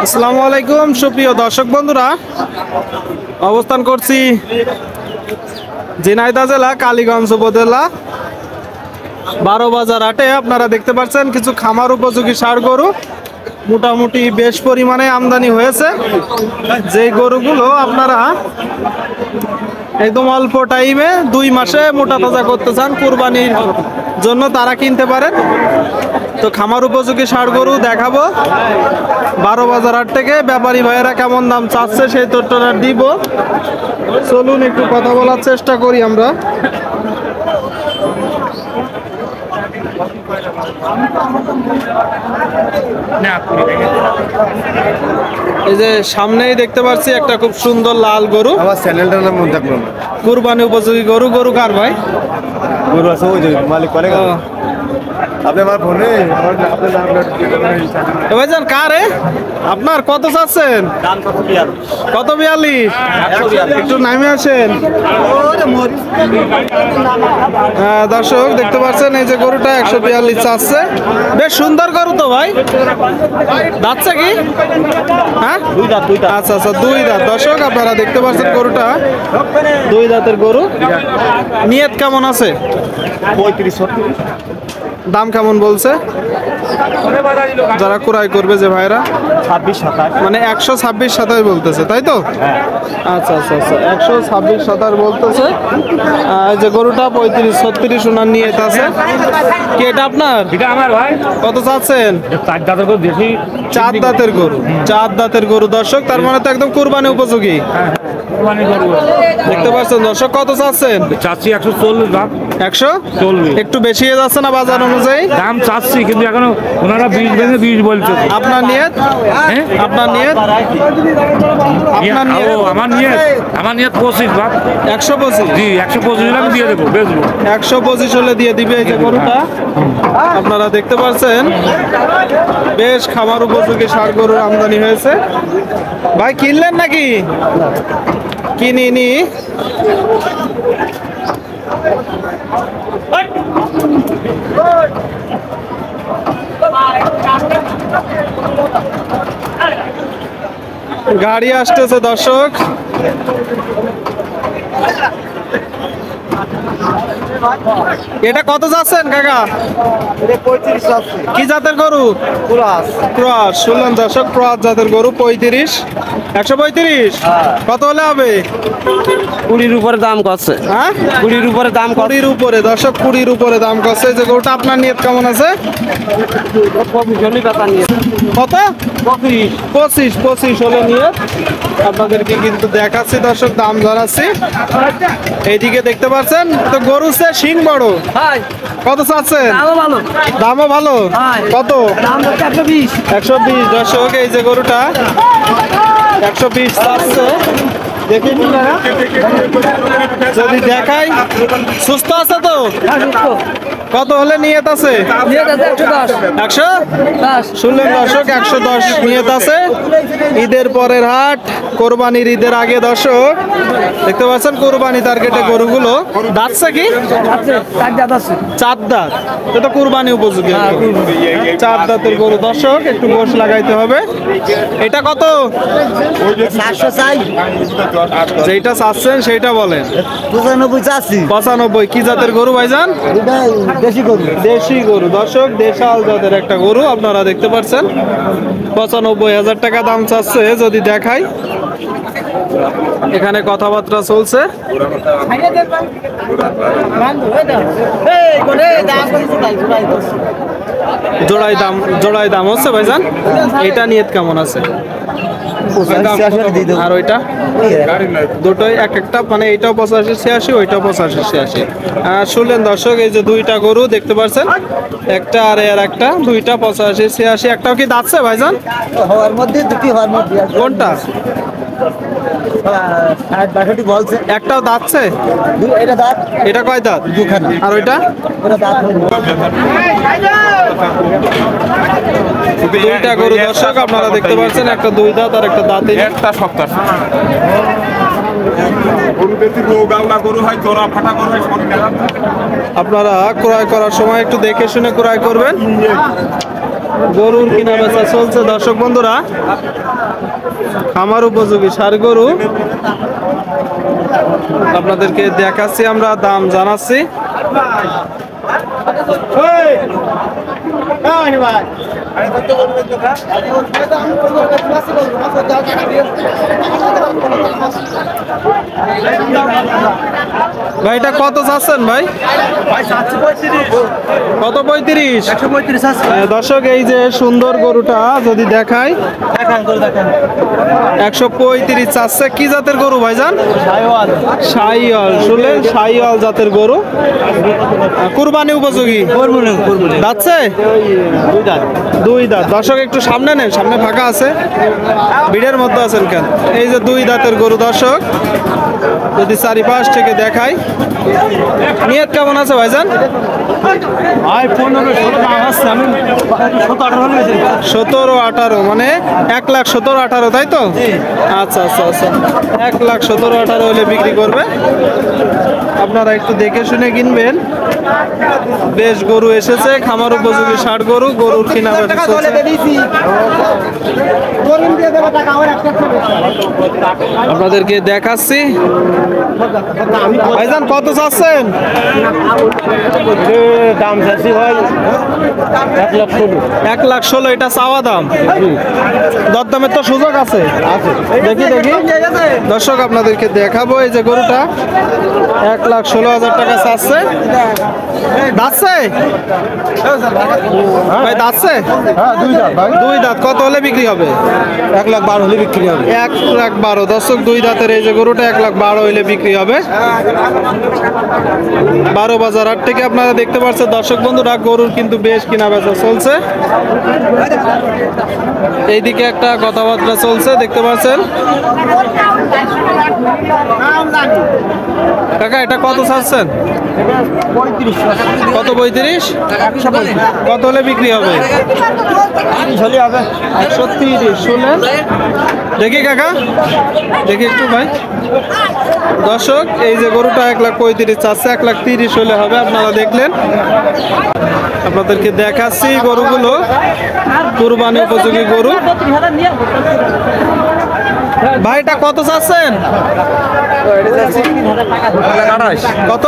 আসসালামু আলাইকুম সুপ্রিয় দর্শক বন্ধুরা, অবস্থান করছি ঝিনাইদহ জেলা কালীগঞ্জ উপজেলা 12 বাজার হাটে। আপনারা দেখতে পাচ্ছেন কিছু খামার উপযোগী ষাঁড় গরু মোটামুটি বেশ পরিমাণে আমদানি হয়েছে। যে গরুগুলো আপনারা একদম অল্প টাইমে 2 মাসে মোটা তাজা করতে চান কুরবানির জন্য, তারা কিনতে পারেন। তো খামার উপযোগী ষাঁড় গরু দেখাবো 12 বাজার হাট থেকে। ব্যাপারী ভাইয়েরা কেমন দাম চাচ্ছে সেই তথ্যটা দিব। চলুন একটু কথা বলার চেষ্টা করি আমরা। এই যে সামনেই দেখতে পাচ্ছি একটা খুব সুন্দর লাল গরু। আমার চ্যানেলটার নাম মনে থাকলো না। কুরবানি উপযোগী গরু। গরু কার ভাই? গরু আছে ওই যে মালিক করে। আপনি আমার ফোনে আপনার নাম ভাইজান কার? আপনার কত চাচ্ছেন? কত? 42। একটু নামে আসেন। দর্শক দেখতে পাচ্ছেন এই যে গরুটা 142 চাচ্ছে। বেশ সুন্দর গরু তো ভাই। দাঁতছে কি? হ্যাঁ, আচ্ছা আচ্ছা, 2 দাঁত। দর্শক আপনারা দেখতে পাচ্ছেন গরুটা 2 দাঁতের গরু। নিয়ত কেমন আছে? 35-40। দাম কেমন বলছে যারা ক্রয় করবে যে ভাইরা? 26-27। মানে 126-27 বলতেছে, তাই তো? আচ্ছা আচ্ছা আচ্ছা, 126-27 বলতেছে। এই যে গরুটা 35-36 ওনার নিয়ত আছে। কি এটা আপনার? এটা আমার ভাই। কত চাচ্ছেন? 4 দাঁতের গরু, দেশি 4 দাঁতের গরু। 4 দাঁতের গরু দর্শক, তার মানে তো একদম কুরবানি উপযোগী। কুরবানি গরু দেখতে পাচ্ছেন দর্শক, কত চাচ্ছেন? চাচ্ছি 140 দাম। 140 একটু বেশি হয়ে যাচ্ছে না বাজার অনুযায়ী? দাম চাচ্ছি কিন্তু এখনো ওনারা 20 ভেঙে 20 বলছে। আপনার নিয়ত? আপনার নিয়ত? আপনার নিয়ত? আমার নিয়ত 25 দাম। 125? জি, 125 হলে আমি দিয়ে দেবো, বেচবো। 125 হলে দিয়ে দিবে এই যে গরুটা। আপনারা দেখতে পাচ্ছেন বেশ খামার উপযোগী ষাঁড় গরুর আমদানি হয়েছে। ভাই কিনলেন নাকি? কিনিনি। গাড়ি আসতেছে দর্শক। এটা কত যাচ্ছেন কাকা? কি জাতের গরু? ক্রস। শুনলেন দর্শক, ক্রস জাতের গরু 35। 135 কত হলে হবে? 20-র উপরে দাম করছে। হ্যাঁ, 20-র উপরে দাম 20-র উপরে। দর্শক 20-র উপরে দাম করছে। যে গরুটা আপনার নিয়ত কেমন আছে? কত? 25 হলে নিয়ত। আপনাদেরকে কিন্তু দেখাচ্ছি দর্শক, দাম জানাচ্ছি। এইদিকে দেখতে পাচ্ছেন তো গরু সে শিং বড়। কত চাচ্ছেন? দামও ভালো। কত? 120। দর্শক এই যে গরুটা 120 চাচ্ছে। দেখি যদি দেখাই। সুস্থ আছে তো? কত হলে নিয়ত আছে? 110। শুনলেন দর্শক, 110 নিয়ত আছে। ঈদের পরের হাট, কোরবানির ঈদের আগে দর্শক দেখতে পাচ্ছেন কোরবানি টার্গেটে গরুগুলো। দাঁতছে কি? 4 দাঁত। এটা কোরবানি উপযোগী। 4 দাঁতের গরু দর্শক, একটু গোশ লাগাইতে হবে। এটা কত? 400 যেটা চাচ্ছেন সেইটা বলেন। 95 চাচ্ছি। 95। কি জাতের গরু ভাইজান? দেশি গরু। দেশি গরু দর্শক, দেশাল জাতের একটা গরু আপনারা দেখতে পাচ্ছেন। 95,000 টাকা দাম চাচ্ছে। যদি দেখাই, এখানে কথাবার্তা চলছে। জোড়াই দাম হচ্ছে ভাইজান। এটা নিয়ত কেমন আছে? আর ওইটা দুটোই এক একটা, মানে এইটাও 85-86, ওইটাও 85-86। শুনলেন দর্শক, এই যে 2টা গরু দেখতে পাচ্ছেন, একটা আর এর একটা, 2টা 85-86। একটাও কি দাঁতছে ভাইজান? হওয়ার মধ্যে দুটি হওয়ার মধ্যে। কোনটা? বলছে একটাও দাঁতছে? এটা দাঁত। এটা কয় দাঁত? 2খানা। আর ওইটা? ওটা দাঁত। 2টা গরু দর্শক আপনারা দেখতে পাচ্ছেন, একটা 2 দাঁত আর একটা দাঁতে। একটা সপ্তাহ গরু বেশি রোগাওলা গরু হয়, জোড়া ফাটা গরু হয়। আপনারা ক্রয় করার সময় একটু দেখে শুনে ক্রয় করবেন। গরুর কিনা বেচা চলছে দর্শক বন্ধুরা। খামার উপযোগী ষাঁড় গরু আপনাদেরকে দেখাচ্ছি, আমরা দাম জানাচ্ছি। ভাই এটা কত চাচ্ছেন ভাই? কত? 35। 135। দর্শক এই যে সুন্দর গরুটা যদি দেখাই, 135 চাচ্ছে। কি জাতের গরু ভাইজান? শাহিওয়াল। শুনলেন, শাহিওয়াল জাতের গরু, কুরবানি উপযোগী। যাচ্ছে দুই দাঁত। দর্শক একটু সামনে নেন, সামনে ফাঁকা আছে, ভিড়ের মধ্যে আছেন কেন? এই যে দুই দাঁতের গরু দর্শক, যদি চারিপাশ থেকে দেখাই। নিয়ত কেমন আছে ভাইজান? 17-18, মানে 1,17,18, তাই তো? আচ্ছা আচ্ছা আচ্ছা, 1,17,18 হলে বিক্রি করবে। আপনারা একটু দেখে শুনে কিনবেন। বেশ গরু এসেছে, খামার উপযোগী ষাঁড় গরু। গরুর কিনা বেচা চলছে। আপনাদেরকে দেখাচ্ছি। ভাইজান কত চাচ্ছেন? দাম চাচ্ছি ভাই 1,16,000। এটা চাওয়া দাম, দরদামের তো সুযোগ আছে। দেখি দেখি দর্শক আপনাদেরকে দেখাবো। এই যে গরুটা 1,16,000 টাকা চাচ্ছে। দাঁতছে ভাই? দাঁতছে? দুই দাঁত। কত হলে বিক্রি হবে? 1,12,000 হলে বিক্রি হবে। 1,12,000। দর্শক দুই দাঁতের এই যে গরুটা 1,12,000 হইলে বিক্রি হবে। 12 বাজার হাট থেকে আপনারা দেখতে পাচ্ছেন দর্শক বন্ধুরা, গরুর কিন্তু বেশ কিনা বেচা চলছে। এইদিকে একটা কথাবার্তা চলছে, দেখতে পাচ্ছেন। কাকা এটা কত চাচ্ছেন? কত? 35। কত হলে বিক্রি হবে? 130। শুনলেন? দেখি কাকা, দেখি একটু ভাই। দর্শক এই যে গরুটা 1,35,000 চাচ্ছে, 1,30,000 হলে হবে। আপনারা দেখলেন, আপনাদেরকে দেখাচ্ছি গরুগুলো, কুরবানি উপযোগী গরু। ভাই এটা কত চাচ্ছেন? কত?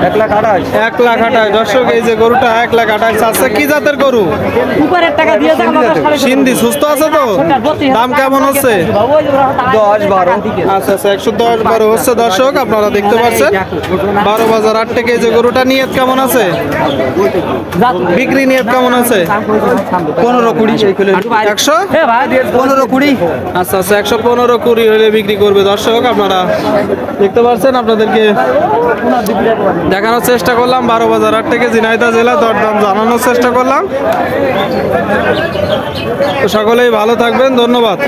1,28,000। দর্শক এই যে গরুটা 1,28,000 চাচ্ছে। কি জাতের গরু? সিন্ধি। সুস্থ আছে তো? দাম কেমন হচ্ছে? 10-12। আচ্ছা আচ্ছা, 110-12 হচ্ছে দর্শক, আপনারা দেখতে পাচ্ছেন। 12 বাজার হাট থেকে এই যে গরুটা। নিয়ত কেমন আছে? বিক্রি নিয়ত কেমন আছে? 15-20। 115-20। আচ্ছা আচ্ছা, 115-20 হলে বিক্রি করবে দর্শক। আপনারা দেখতে পাচ্ছেন, আপনাদেরকে দেখানোর চেষ্টা করলাম। 12 বাজার হাট থেকে ঝিনাইদহ জেলা, দরদাম জানানোর চেষ্টা করলাম। তো সকলেই ভালো থাকবেন, ধন্যবাদ।